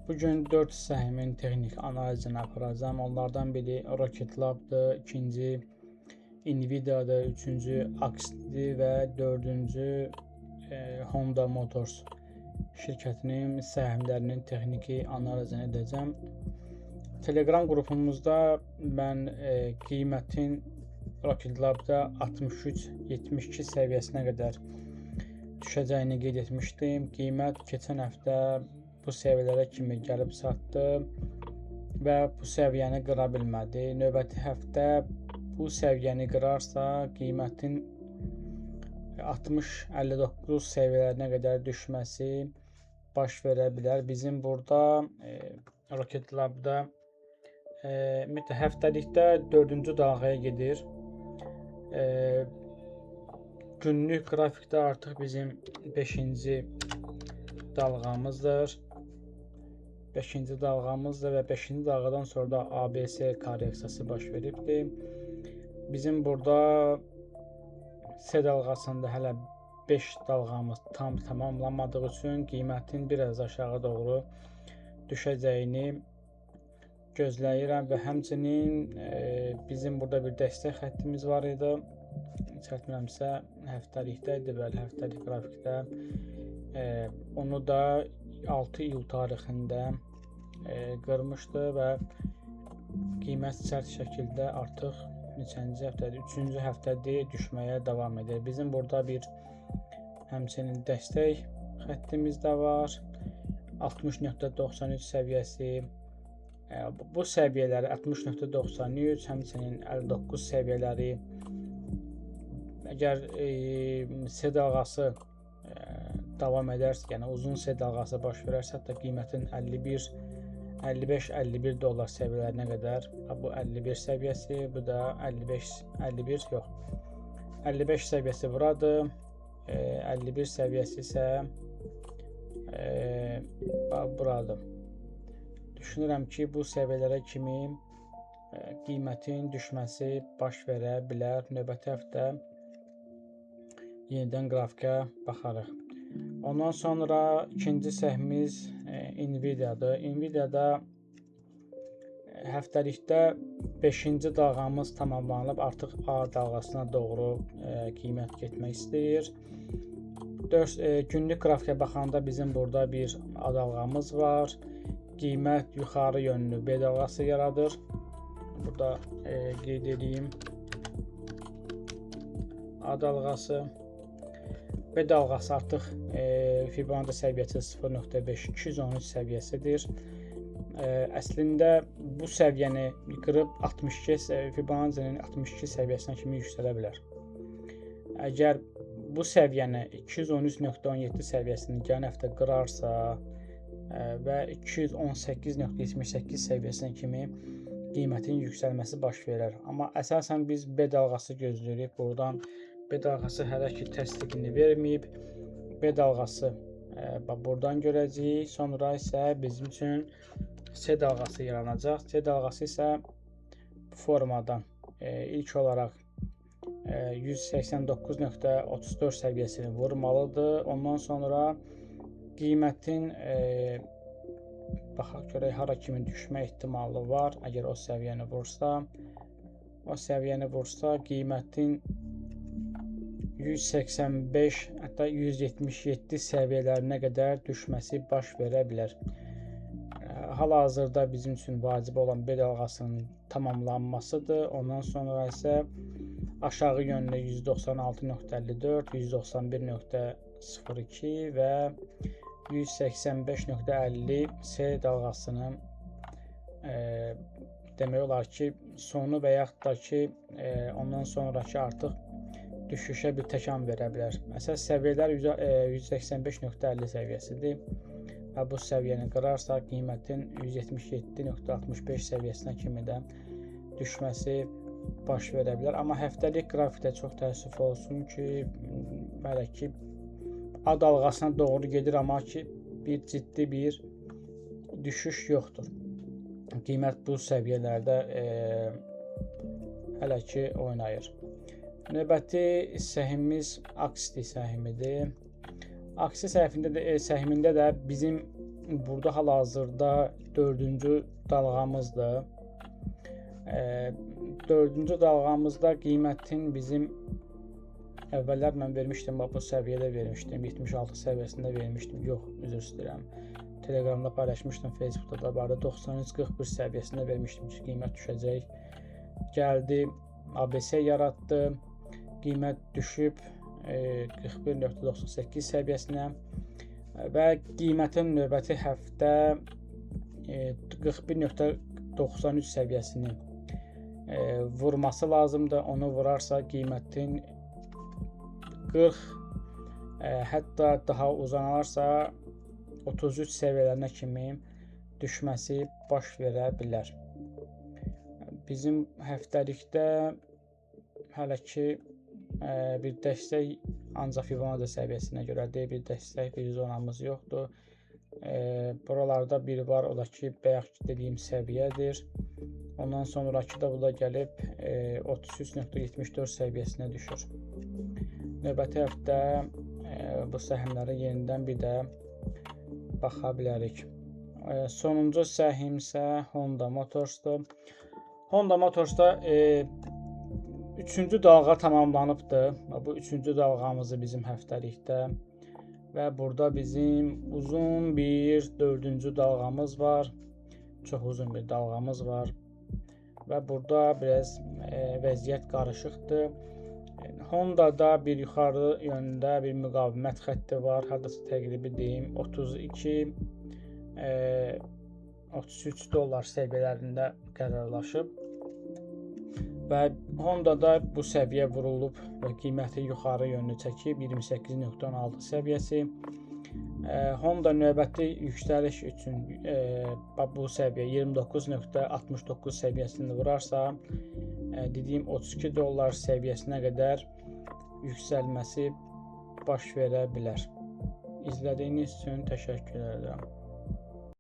Bugün 4 səhimin texnik analizini aparacağım. Onlardan biri Rocket Lab'dır, ikinci Nvidia'dır, üçüncü Axi'dir və dördüncü Honda Motors şirkətinin səhmlərinin texniki analizini edəcəm. Telegram qrupumuzda mən qiymətin Rocket Lab'da 63-72 səviyyəsinə qədər düşəcəyini qeyd etmişdim. Qiymət keçən həftə bu səviyyələrə kimi gəlib çatdı və bu səviyyəni qıra bilmədi. Növbəti həftə bu səviyyəni qırarsa qiymətin 60-59 səviyyələrinə qədər düşməsi baş verə bilər. Bizim burada Rocket Lab'da həftəlikdə 4-cü dalğaya gedir. Günlük qrafikdə artıq bizim 5-ci dalğamızdır. 5-ci dalğamızdır və 5-ci dalğadan sonra da ABS korreksiyası baş veribdir. Bizim burada S dalğasında hələ 5 dalğamız tam tamamlanmadığı üçün qiymətin biraz aşağı doğru düşəcəyini gözləyirəm və həmçinin bizim burada bir dəstək xəttimiz var idi. Çəkmirəmsə həftəlikdə idi, bəli, həftəlik qrafikdə. Onu da 6 iyul tarixində qırmışdı və qiymət sərt şəkildə artıq neçənci həftədir? 3-cü həftədir düşməyə davam edir. Bizim burada bir həmçinin dəstək xəttimiz də var. 60.93 səviyyəsi. Bu səviyyələri 60.93, həmçinin 59 səviyyələri əgər S dalğası davam edərsə, yəni uzun S dalğası baş verərsə, hətta qiymətin 55-51 dollar səviyyələrinə qədər, bu 51 səviyyəsi, bu da 55 səviyyəsi buradır. 51 səviyyəsi isə buradır. Düşünürəm ki, bu səviyyələrə kimi qiymətin düşməsi baş verə bilər. Növbəti həftə yenidən qrafikə baxarıq. Ondan sonra ikinci səhmimiz Nvidia'dır. Nvidia'da həftəlikdə 5-ci dalğamız tamamlanıb, artıq A dalğasına doğru qiymət getmək istəyir. Günlük grafikə baxanda bizim burada bir A dalğamız var. Qiymət yuxarı yönlü B dalğası yaradır. Burada qeyd edeyim. A dalğası. B dalğası artıq Fibonacci səviyyəsi 0.5 213 səviyyəsidir. Əslində bu səviyyəni qırıb Fibonacci'nin 62 səviyyəsinə kimi yüksələ bilər. Əgər bu səviyyəni 213.17 səviyyəsini gələn həftə qırarsa və 218.78 səviyyəsinə kimi qiymətin yüksəlməsi baş verər. Amma əsasən biz B dalğası gözləyirik. Buradan B dalğası hələ ki təsdiqini verməyib. B dalğası buradan görəcəyik. Sonra isə bizim üçün S dalğası yaranacaq. S dalğası isə bu formadan ilk olaraq 189.34 səviyyəsini vurmalıdır. Ondan sonra qiymətin baxaq görək hara kimi düşmə ehtimalı var. Əgər o səviyyəni vursa, qimətin 185, hətta 177 səviyyələrinə qədər düşməsi baş verə bilər. Hal-hazırda bizim üçün vacib olan B dalğasının tamamlanmasıdır. Ondan sonra isə aşağı yönlü 196.54, 191.02 və 185.50 S dalğasının demək olar ki, sonu və yaxud da ki, ondan sonraki artıq düşüşə bir təkan verə bilər. Əsas səviyyələr 185.50 səviyyəsidir və bu səviyyəni qırarsa qiymətin 177.65 səviyyəsinə kimi də düşməsi baş verə bilər. Amma həftəlik qrafikdə çox təəssüf olsun ki, hələ ki A dalğasına doğru gedir, amma ki ciddi bir düşüş yoxdur. Qiymət bu səviyyələrdə hələ ki oynayır. Növbəti səhmimiz Axi səhmidir. Axi səhmində də bizim burada hal-hazırda 4-cü dalğamızdır. 4-cü dalğamızda qiymətin bizim əvvəllər mən vermişdim, bu səviyyədə vermişdim, 76 səviyyəsində vermişdim. Yox, üzr istəyirəm. Telegramda paylaşmışdım, Facebookda da vardı. 93-41 səviyyəsində vermişdim ki, qiymət düşəcək. Gəldi, ABC yaratdı. Qiymət düşüb 41.98 səviyyəsinə və qiymətin növbəti həftə 41.93 səviyyəsini vurması lazımdır. Onu vurarsa qiymətin 40, hətta daha uzanarsa 33 səviyyələrinə kimi düşməsi baş verə bilər. Bizim həftəlikdə hələ ki bir dəstək ancaq Fibonacci səviyyəsinə görədir, bir dəstək, bir zonamız yoxdur. Buralarda bir var, o da ki, bayaq dediyim səviyyədir. Ondan sonraki da bu da gəlib 33.74 səviyyəsinə düşür. Növbəti həftə bu səhmlərə yenidən bir də baxa bilərik. Sonuncu səhim isə Honda Motors'dur. Honda Motors'da 3-cü dalğa tamamlanıbdır. Bu 3-cü dalğamızı bizim həftəlikdə və burada bizim uzun bir 4-cü dalğamız var. Çox uzun bir dalğamız var və burada biraz vəziyyət qarışıqdır. Honda'da bir yuxarı yöndə bir müqavimət xətti var. Hardasa təqribi deyim 33 dollar səviyyələrində qərarlaşıb. Və Honda'da bu səviyyə vurulub və qiyməti yuxarı yönlü çəkib 28.16 səviyyəsi. Honda növbəti yüksəliş üçün bu səviyyə 29.69 səviyyəsini vurarsa, dediyim 32 dollar səviyyəsinə qədər yüksəlməsi baş verə bilər. İzlədiyiniz üçün təşəkkür edirəm.